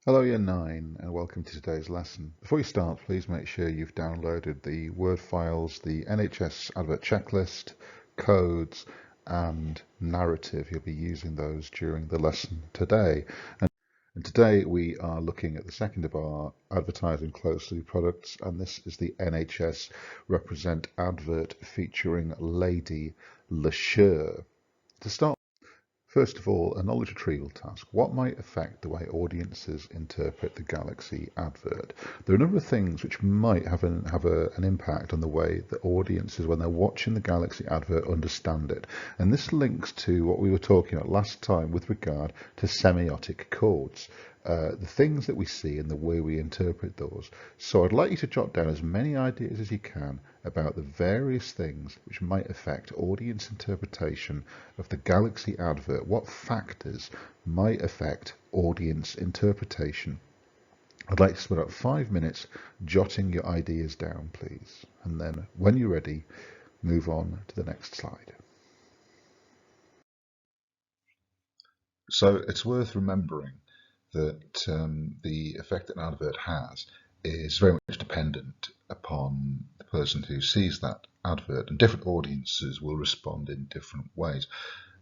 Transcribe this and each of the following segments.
Hello Year 9 and welcome to today's lesson. Before you start, please make sure you've downloaded the Word files, the NHS advert checklist, codes and narrative. You'll be using those during the lesson today. And today we are looking at the second of our advertising closely products, and this is the NHS Represent advert featuring Lady Lashur. To start, first of all, a knowledge retrieval task. What might affect the way audiences interpret the Galaxy advert? There are a number of things which might have an impact on the way that audiences, when they're watching the Galaxy advert, understand it. And this links to what we were talking about last time with regard to semiotic chords. The things that we see and the way we interpret those. So I'd like you to jot down as many ideas as you can about the various things which might affect audience interpretation of the Galaxy advert. What factors might affect audience interpretation? I'd like to spend about 5 minutes jotting your ideas down, please. And then when you're ready, move on to the next slide. So it's worth remembering that the effect that an advert has is very much dependent upon the person who sees that advert, and different audiences will respond in different ways.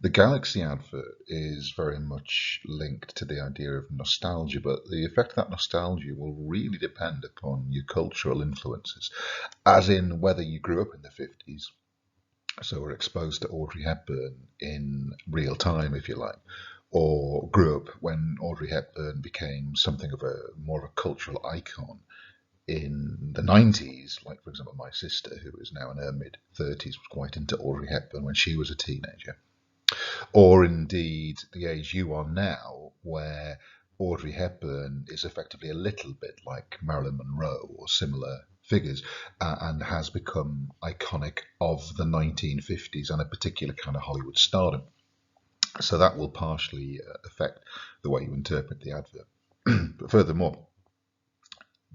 The Galaxy advert is very much linked to the idea of nostalgia, but the effect of that nostalgia will really depend upon your cultural influences, as in whether you grew up in the 50s, so were exposed to Audrey Hepburn in real time, if you like, or grew up when Audrey Hepburn became something of a more of a cultural icon in the 90s. Like, for example, my sister, who is now in her mid-30s, was quite into Audrey Hepburn when she was a teenager. Or indeed the age you are now, where Audrey Hepburn is effectively a little bit like Marilyn Monroe or similar figures, and has become iconic of the 1950s and a particular kind of Hollywood stardom. So that will partially affect the way you interpret the advert. But furthermore,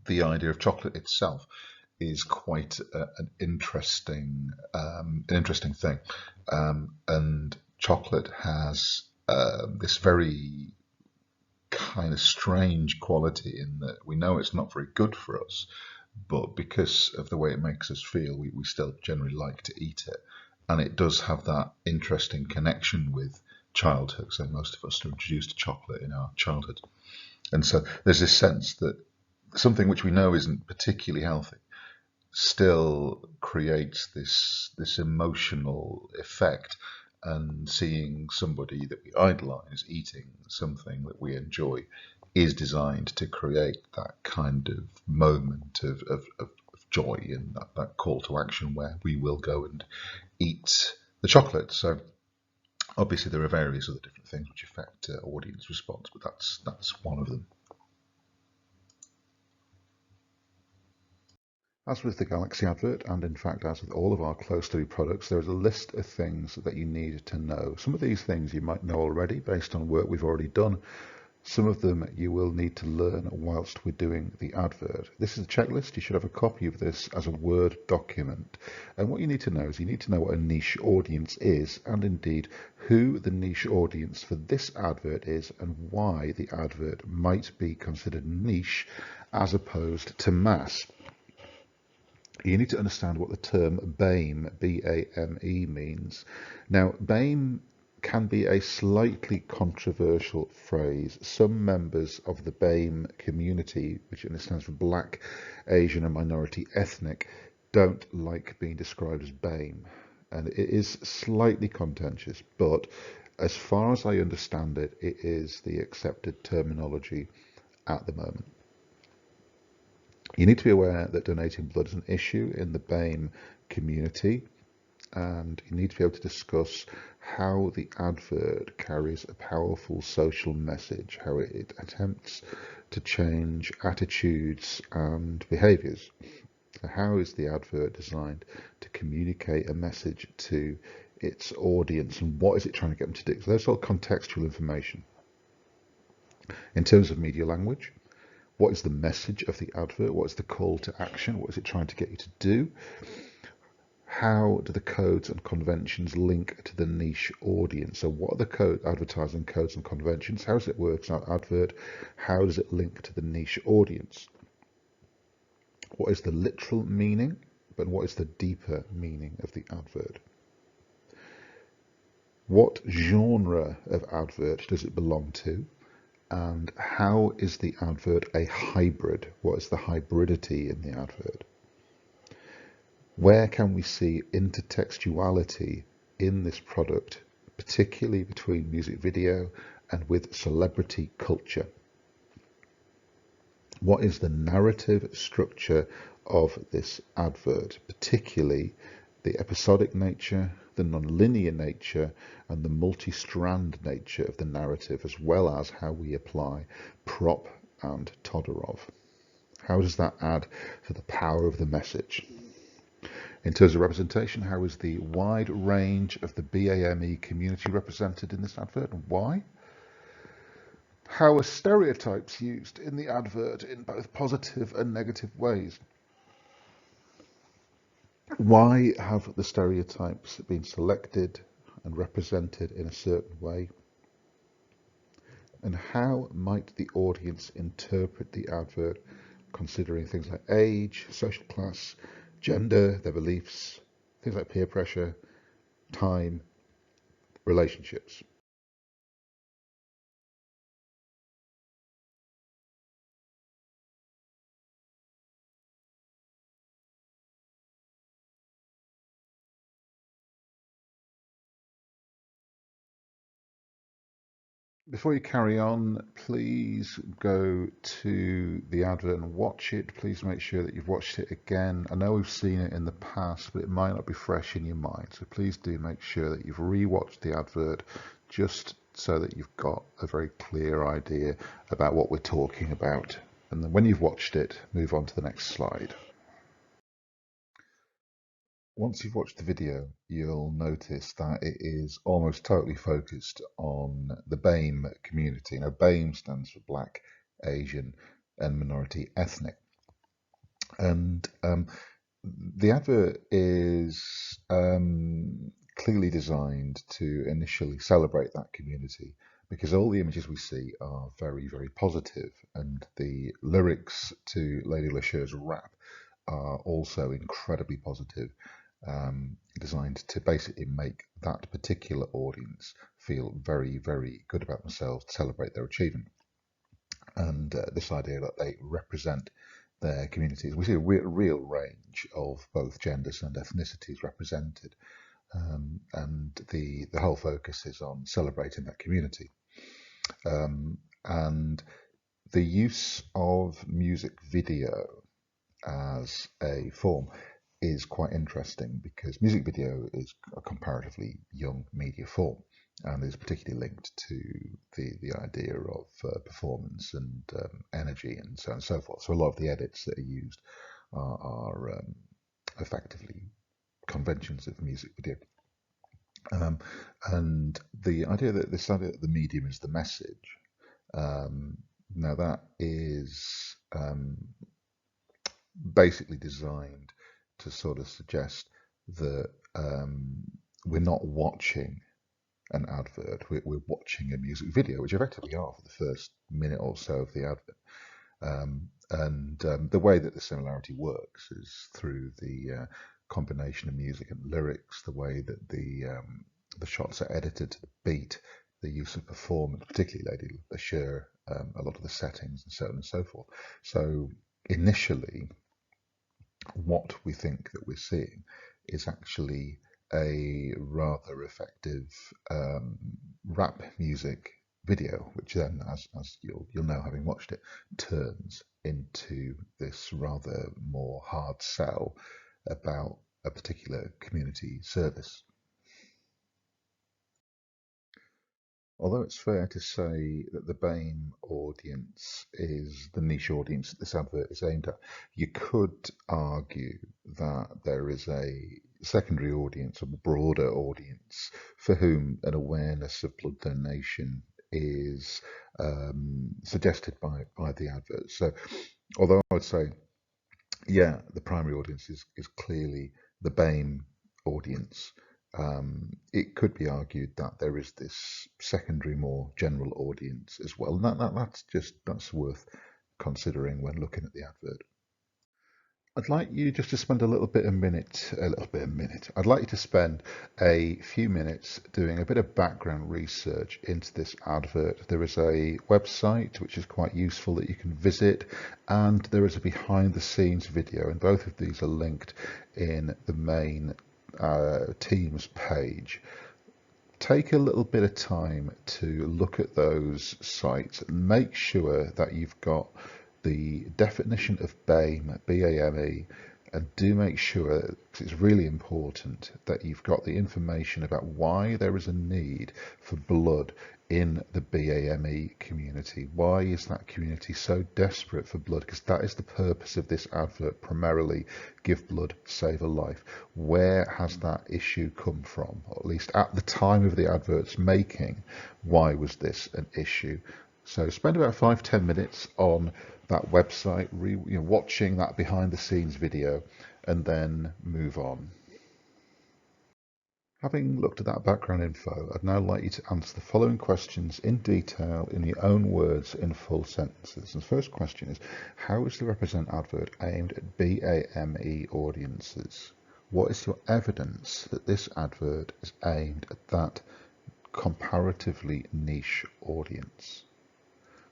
the idea of chocolate itself is quite an interesting thing, and chocolate has this very kind of strange quality in that we know it's not very good for us, but because of the way it makes us feel, we still generally like to eat it. And it does have that interesting connection with childhood. So most of us are introduced to chocolate in our childhood. And so there's this sense that something which we know isn't particularly healthy still creates this emotional effect, and seeing somebody that we idolize eating something that we enjoy is designed to create that kind of moment of joy, and that call to action where we will go and eat the chocolate. So obviously there are various other different things which affect audience response, but that's one of them. As with the Galaxy advert, and in fact as with all of our close study products, there is a list of things that you need to know. Some of these things you might know already based on work we've already done. Some of them you will need to learn whilst we're doing the advert. This is a checklist. You should have a copy of this as a Word document. And what you need to know is you need to know what a niche audience is, and indeed who the niche audience for this advert is, and why the advert might be considered niche as opposed to mass. You need to understand what the term BAME, B-A-M-E, means. Now, BAME can be a slightly controversial phrase. Some members of the BAME community, which stands for Black, Asian and Minority Ethnic, don't like being described as BAME. And it is slightly contentious, but as far as I understand it, it is the accepted terminology at the moment. You need to be aware that donating blood is an issue in the BAME community, and you need to be able to discuss how the advert carries a powerful social message, how it attempts to change attitudes and behaviours. So how is the advert designed to communicate a message to its audience, and what is it trying to get them to do? So that's all contextual information. In terms of media language, what is the message of the advert? What is the call to action? What is it trying to get you to do? how do the codes and conventions link to the niche audience? So what are the advertising codes and conventions? How does it work in our advert? How does it link to the niche audience? What is the literal meaning, but what is the deeper meaning of the advert? What genre of advert does it belong to? And how is the advert a hybrid? What is the hybridity in the advert? Where can we see intertextuality in this product, particularly between music video and with celebrity culture? What is the narrative structure of this advert, particularly the episodic nature, the non-linear nature, and the multi-strand nature of the narrative, as well as how we apply prop and Todorov? How does that add to the power of the message? In terms of representation, how is the wide range of the BAME community represented in this advert, and why? How are stereotypes used in the advert in both positive and negative ways? Why have the stereotypes been selected and represented in a certain way? And how might the audience interpret the advert, considering things like age, social class, gender, their beliefs, things like peer pressure, time, relationships? Before you carry on, please go to the advert and watch it. Please make sure that you've watched it again. I know we've seen it in the past, but it might not be fresh in your mind. So please do make sure that you've rewatched the advert just so that you've got a very clear idea about what we're talking about. And then when you've watched it, move on to the next slide. Once you've watched the video, you'll notice that it is almost totally focused on the BAME community. Now, BAME stands for Black, Asian, and Minority Ethnic. And the advert is clearly designed to initially celebrate that community because all the images we see are very, very positive, and the lyrics to Lady Lachère's rap are also incredibly positive, designed to basically make that particular audience feel very, very good about themselves, to celebrate their achievement. And this idea that they represent their communities. We see a real range of both genders and ethnicities represented, and the whole focus is on celebrating that community. And the use of music video as a form is quite interesting because music video is a comparatively young media form and is particularly linked to the idea of performance and energy and so on and so forth. So a lot of the edits that are used are effectively conventions of music video. And the idea that the medium is the message, now that is basically designed to sort of suggest that we're not watching an advert, we're watching a music video, which effectively are for the first minute or so of the advert. And the way that the similarity works is through the combination of music and lyrics, the way that the shots are edited to the beat, the use of performance, particularly Lady Lachère, a lot of the settings and so on and so forth. So initially, what we think that we're seeing is actually a rather effective rap music video, which then, as you'll know having watched it, turns into this rather more hard sell about a particular community service. Although it's fair to say that the BAME audience is the niche audience that this advert is aimed at, you could argue that there is a secondary audience, a broader audience, for whom an awareness of blood donation is suggested by the advert. So, although I would say, yeah, the primary audience is clearly the BAME audience. It could be argued that there is this secondary, more general audience as well, and that's worth considering when looking at the advert. I'd like you just to spend I'd like you to spend a few minutes doing a bit of background research into this advert. There is a website which is quite useful that you can visit, and there is a behind the scenes video, and both of these are linked in the main Teams page. Take a little bit of time to look at those sites and make sure that you've got the definition of BAME, B-A-M-E, and do make sure, because it's really important, that you've got the information about why there is a need for blood in the BAME community. Why is that community so desperate for blood? Because that is the purpose of this advert, primarily give blood, save a life. Where has that issue come from? Or at least at the time of the advert's making, why was this an issue? So spend about 5-10 minutes on that website, watching that behind the scenes video, and then move on. Having looked at that background info, I'd now like you to answer the following questions in detail in your own words in full sentences. And the first question is, how is the Represent advert aimed at BAME audiences? What is your evidence that this advert is aimed at that comparatively niche audience?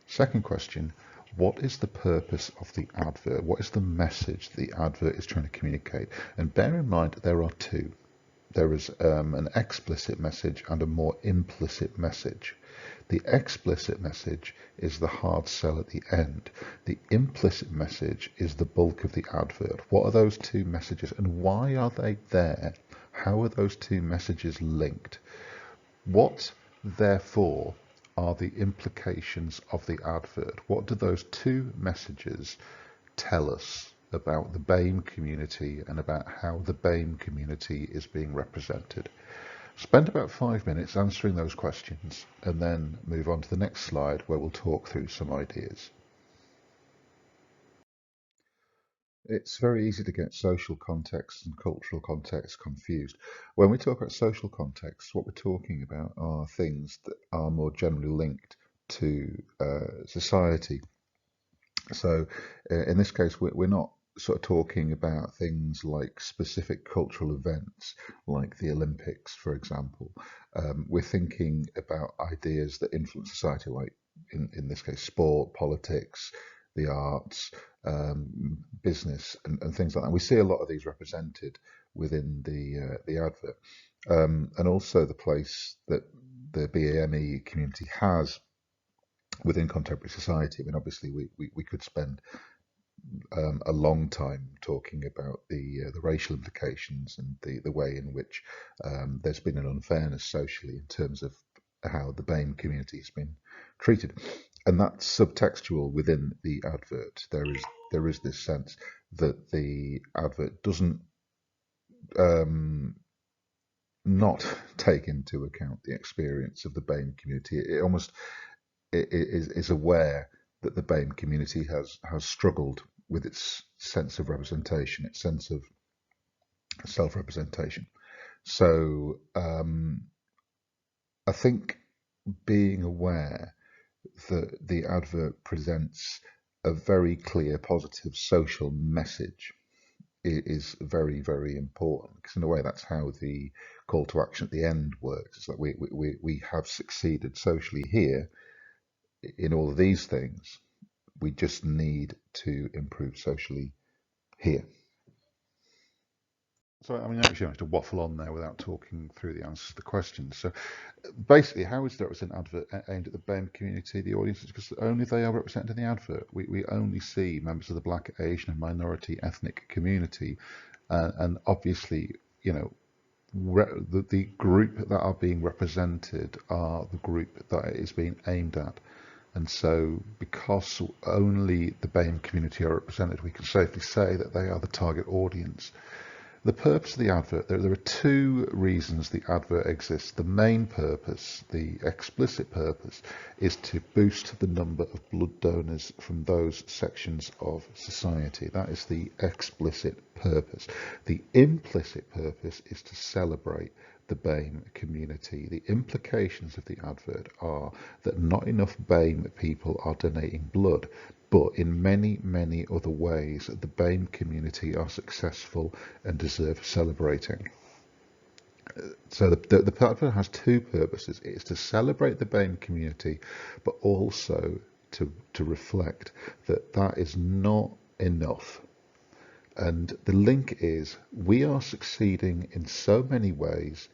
Second question, what is the purpose of the advert? What is the message the advert is trying to communicate? And bear in mind, there are two. There is an explicit message and a more implicit message. The explicit message is the hard sell at the end. The implicit message is the bulk of the advert. What are those two messages and why are they there? How are those two messages linked? What, therefore, are the implications of the advert? What do those two messages tell us about the BAME community and about how the BAME community is being represented? Spend about 5 minutes answering those questions and then move on to the next slide where we'll talk through some ideas. It's very easy to get social context and cultural context confused. When we talk about social context, what we're talking about are things that are more generally linked to society. So in this case, we're not sort of talking about things like specific cultural events, like the Olympics, for example. We're thinking about ideas that influence society, like in this case, sport, politics, the arts, business, and things like that. We see a lot of these represented within the advert, and also the place that the BAME community has within contemporary society. I mean, obviously, we could spend a long time talking about the racial implications and the way in which there's been an unfairness socially in terms of how the BAME community has been treated, and that's subtextual within the advert. There is this sense that the advert doesn't not take into account the experience of the BAME community. It almost is aware that the BAME community has struggled with its sense of representation, its sense of self-representation. So I think being aware that the advert presents a very clear, positive social message is very, very important, because in a way that's how the call to action at the end works. It's that we have succeeded socially here in all of these things. We just need to improve socially here. So, I mean, actually, I have to waffle on there without talking through the answers to the questions. So, basically, how is there an advert aimed at the BAME community, the audiences? Because only they are represented in the advert. We only see members of the Black, Asian, and minority ethnic community, and obviously, you know, the group that are being represented are the group that it is being aimed at. And so, because only the BAME community are represented, we can safely say that they are the target audience. The purpose of the advert, there are two reasons the advert exists. The main purpose, the explicit purpose, is to boost the number of blood donors from those sections of society. That is the explicit purpose. The implicit purpose is to celebrate the BAME community. The implications of the advert are that not enough BAME people are donating blood, but in many, many other ways, the BAME community are successful and deserve celebrating. So the advert has two purposes. It's to celebrate the BAME community, but also to reflect that that is not enough. And the link is, we are succeeding in so many ways.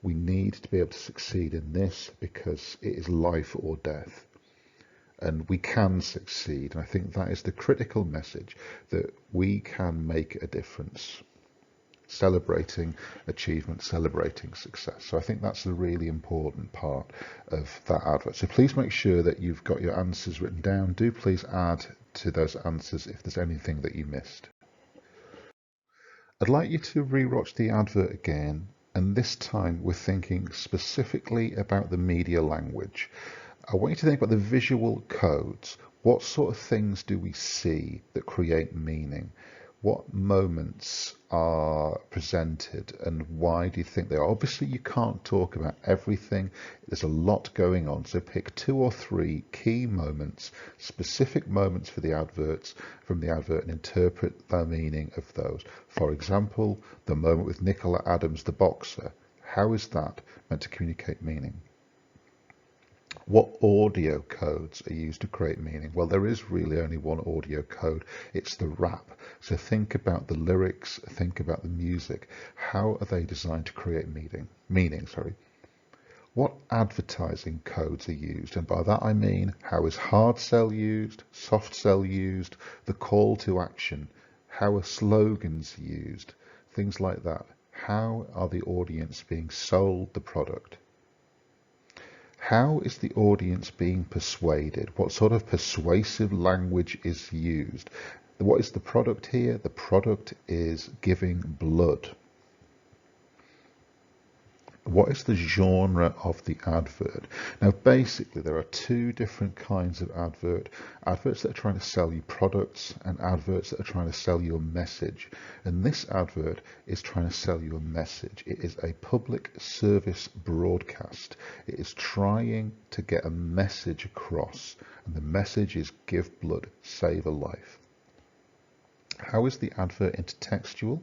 We need to be able to succeed in this because it is life or death. And we can succeed. And I think that is the critical message, that we can make a difference. Celebrating achievement, celebrating success. So I think that's the really important part of that advert. So please make sure that you've got your answers written down. Do please add to those answers if there's anything that you missed. I'd like you to rewatch the advert again, and this time we're thinking specifically about the media language. I want you to think about the visual codes. What sort of things do we see that create meaning? What moments are presented and why do you think they are? Obviously, you can't talk about everything. There's a lot going on. So pick 2 or 3 key moments, specific moments for the adverts, from the advert, and interpret the meaning of those. For example, the moment with Nicola Adams, the boxer. How is that meant to communicate meaning? What audio codes are used to create meaning? Well, there is really only one audio code. It's the rap. So think about the lyrics, think about the music. How are they designed to create meaning? What advertising codes are used? And by that I mean, how is hard sell used, soft sell used, the call to action? How are slogans used? Things like that. How are the audience being sold the product? How is the audience being persuaded? What sort of persuasive language is used? What is the product here? The product is giving blood. What is the genre of the advert? Now, basically, there are 2 different kinds of advert. Adverts that are trying to sell you products and adverts that are trying to sell you a message. And this advert is trying to sell you a message. It is a public service broadcast. It is trying to get a message across. And the message is give blood, save a life. How is the advert intertextual?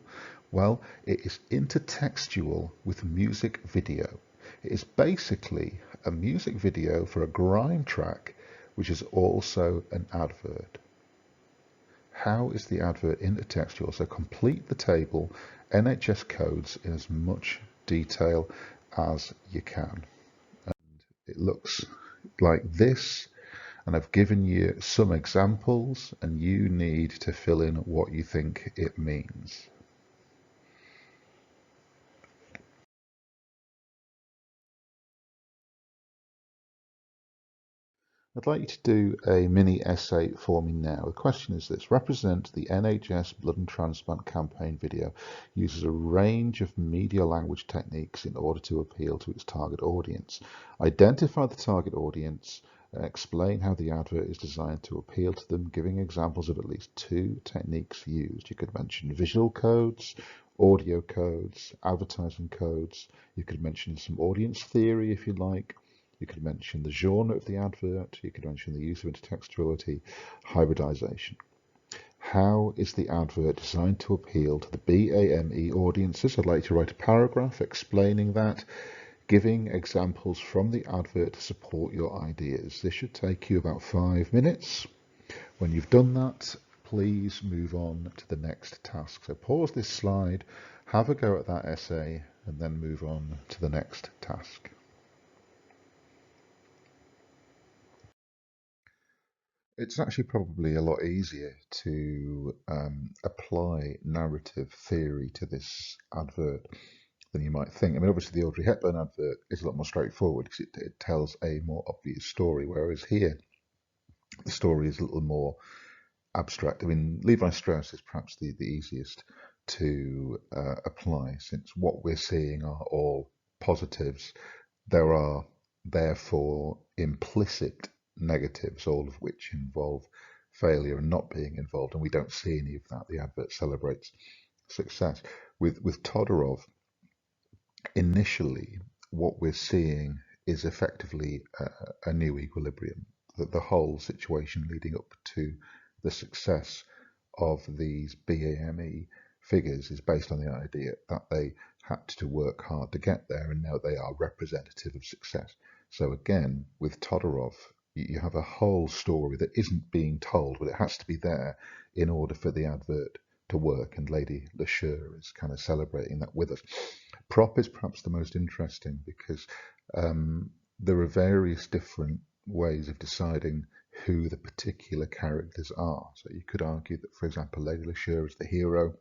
Well, it is intertextual with music video. It is basically a music video for a grime track, which is also an advert. How is the advert intertextual? So complete the table, NHS codes in as much detail as you can. And it looks like this. And I've given you some examples, and you need to fill in what you think it means. I'd like you to do a mini essay for me now. The question is this: represent the NHS blood and transplant campaign video uses a range of media language techniques in order to appeal to its target audience. Identify the target audience and explain how the advert is designed to appeal to them, giving examples of at least 2 techniques used. You could mention visual codes, audio codes, advertising codes. You could mention some audience theory if you like. You could mention the genre of the advert. You could mention the use of intertextuality, hybridization. How is the advert designed to appeal to the BAME audiences? I'd like to write a paragraph explaining that, giving examples from the advert to support your ideas. This should take you about 5 minutes. When you've done that, please move on to the next task. So pause this slide, have a go at that essay, and then move on to the next task. It's actually probably a lot easier to apply narrative theory to this advert than you might think. I mean, obviously the Audrey Hepburn advert is a lot more straightforward because it tells a more obvious story, whereas here the story is a little more abstract. I mean, Levi Strauss is perhaps the easiest to apply, since what we're seeing are all positives. There are therefore implicit negatives, all of which involve failure and not being involved, and we don't see any of that. The advert celebrates success. With Todorov, initially, what we're seeing is effectively a new equilibrium. That the whole situation leading up to the success of these BAME figures is based on the idea that they had to work hard to get there, and now they are representative of success. So again, with Todorov, you have a whole story that isn't being told, but it has to be there in order for the advert to work, and Lady Lashur is kind of celebrating that with us. Prop is perhaps the most interesting because there are various different ways of deciding who the particular characters are. So you could argue that, for example, Lady Lashur is the hero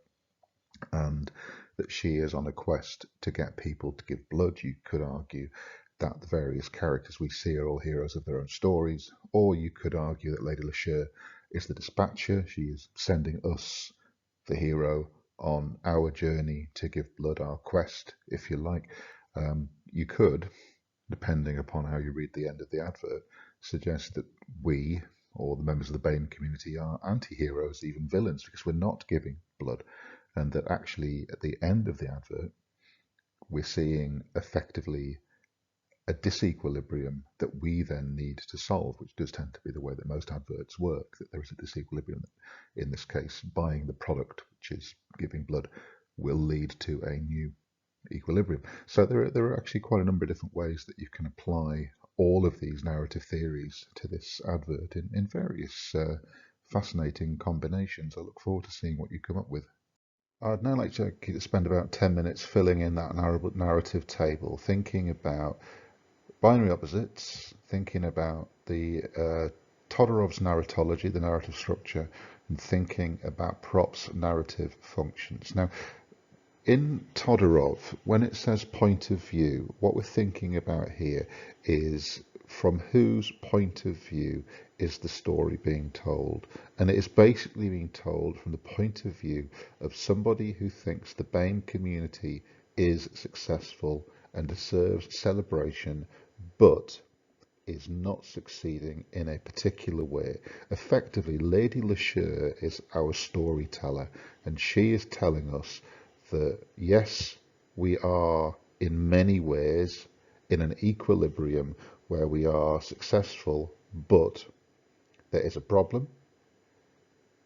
and that she is on a quest to get people to give blood. You could argue that the various characters we see are all heroes of their own stories, or you could argue that Lady Lashur is the dispatcher. She is sending us, the hero, on our journey to give blood, our quest, if you like. You could, depending upon how you read the end of the advert, suggest that we, or the members of the BAME community, are anti-heroes, even villains, because we're not giving blood, and that actually at the end of the advert we're seeing effectively a disequilibrium that we then need to solve, which does tend to be the way that most adverts work, that there is a disequilibrium. In this case, buying the product, which is giving blood, will lead to a new equilibrium. So there are actually quite a number of different ways that you can apply all of these narrative theories to this advert in various fascinating combinations. I look forward to seeing what you come up with. I'd now like to spend about 10 minutes filling in that narrative table, thinking about binary opposites, thinking about the Todorov's narratology, the narrative structure, and thinking about Prop's narrative functions. Now, in Todorov, when it says point of view, what we're thinking about here is from whose point of view is the story being told. And it is basically being told from the point of view of somebody who thinks the BAME community is successful and deserves celebration, but is not succeeding in a particular way. Effectively, Lady Lashur is our storyteller, and she is telling us that yes, we are in many ways in an equilibrium where we are successful, but there is a problem.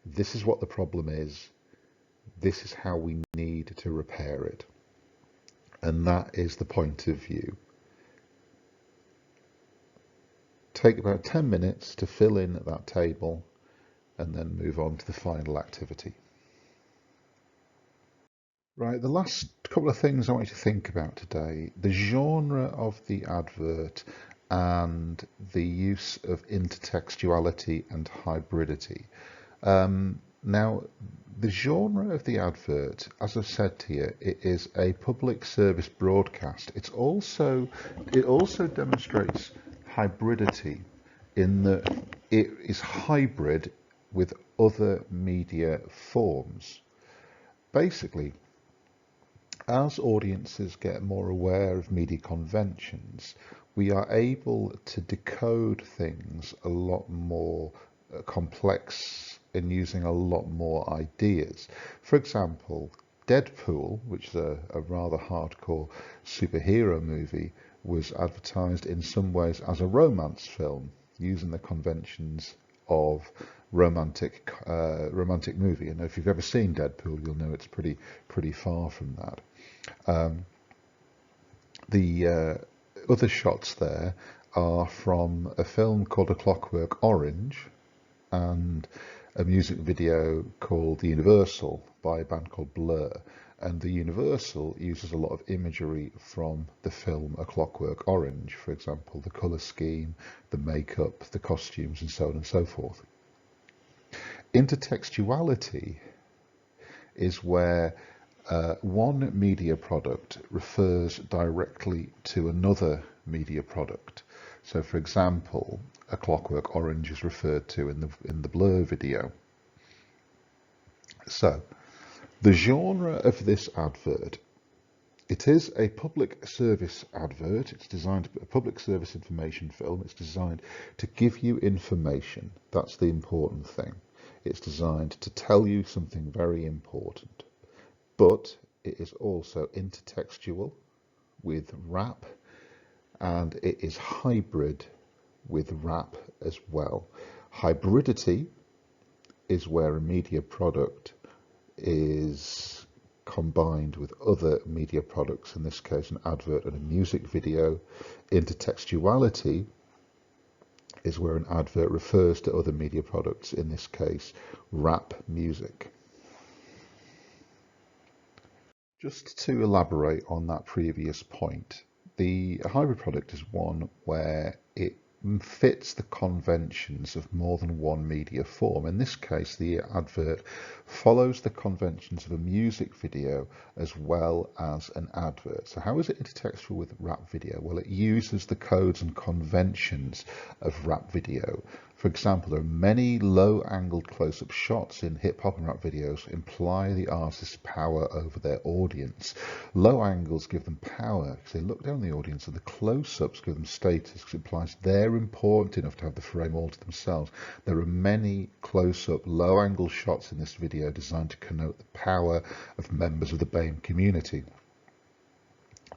This is what the problem is. This is how we need to repair it. And that is the point of view. Take about 10 minutes to fill in that table and then move on to the final activity. Right, the last couple of things I want you to think about today: the genre of the advert and the use of intertextuality and hybridity. Now, the genre of the advert, as I've said to you, it is a public service broadcast. It also demonstrates hybridity in that it is hybrid with other media forms. Basically, as audiences get more aware of media conventions, we are able to decode things a lot more complex and using a lot more ideas. For example, Deadpool, which is a rather hardcore superhero movie, was advertised in some ways as a romance film, using the conventions of romantic movie. And if you've ever seen Deadpool, you'll know it's pretty far from that. The other shots there are from a film called A Clockwork Orange and a music video called The Universal by a band called Blur. And The Universal uses a lot of imagery from the film A Clockwork Orange, for example, the colour scheme, the makeup, the costumes, and so on and so forth. Intertextuality is where one media product refers directly to another media product. So, for example, A Clockwork Orange is referred to in the Blur video. So, The genre of this advert, it is a public service advert. It's designed to be a public service information film. It's designed to give you information. That's the important thing. It's designed to tell you something very important. But it is also intertextual with rap, and it is hybrid with rap as well. Hybridity is where a media product is combined with other media products, in this case an advert and a music video. Intertextuality is where an advert refers to other media products, in this case rap music. Just to elaborate on that previous point, the hybrid product is one where it fits the conventions of more than one media form. In this case, the advert follows the conventions of a music video as well as an advert. So how is it intertextual with rap video? Well, it uses the codes and conventions of rap video. For example, there are many low-angled close-up shots in hip-hop and rap videos imply the artist's power over their audience. Low angles give them power because they look down the audience, and the close-ups give them status because it implies they're important enough to have the frame all to themselves. There are many close-up, low-angle shots in this video designed to connote the power of members of the BAME community.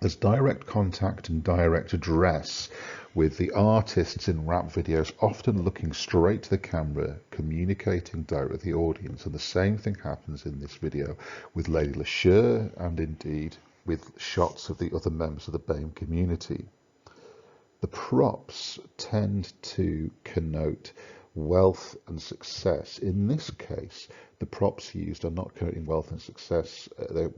There's direct contact and direct address, with the artists in rap videos often looking straight to the camera, communicating directly with the audience. And the same thing happens in this video with Lady LaSure, and indeed with shots of the other members of the BAME community. The props tend to connote wealth and success. In this case, the props used are not connoting wealth and success. They're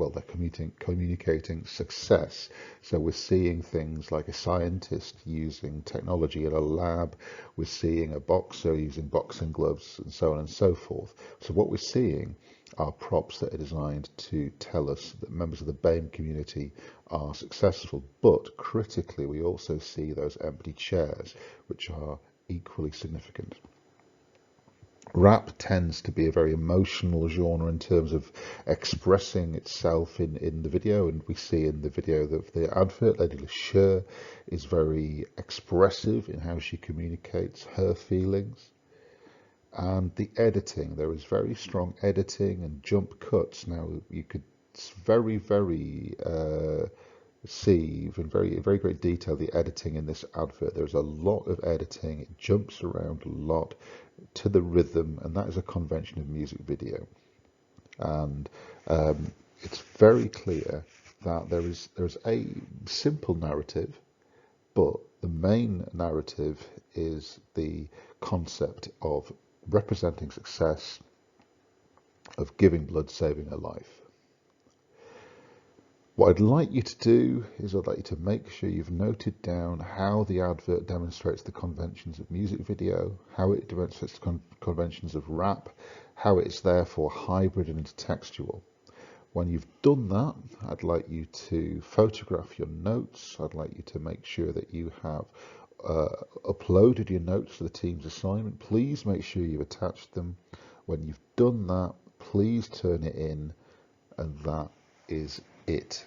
communicating success. So we're seeing things like a scientist using technology in a lab. We're seeing a boxer using boxing gloves, and so on and so forth. So what we're seeing are props that are designed to tell us that members of the BAME community are successful. But critically, we also see those empty chairs, which are equally significant. Rap tends to be a very emotional genre in terms of expressing itself in the video, and we see in the video that the advert, Lady LaSure, is very expressive in how she communicates her feelings. And the editing, there is very strong editing and jump cuts. Now you could very see in very great detail the editing in this advert. There's a lot of editing. It jumps around a lot to the rhythm, and that is a convention of music video. And it's very clear that there's a simple narrative, but the main narrative is the concept of representing success, of giving blood, saving a life. What I'd like you to do is I'd like you to make sure you've noted down how the advert demonstrates the conventions of music video, how it demonstrates the conventions of rap, how it's therefore hybrid and intertextual. When you've done that, I'd like you to photograph your notes. I'd like you to make sure that you have uploaded your notes to the team's assignment. Please make sure you've attached them. When you've done that, please turn it in, and that is it.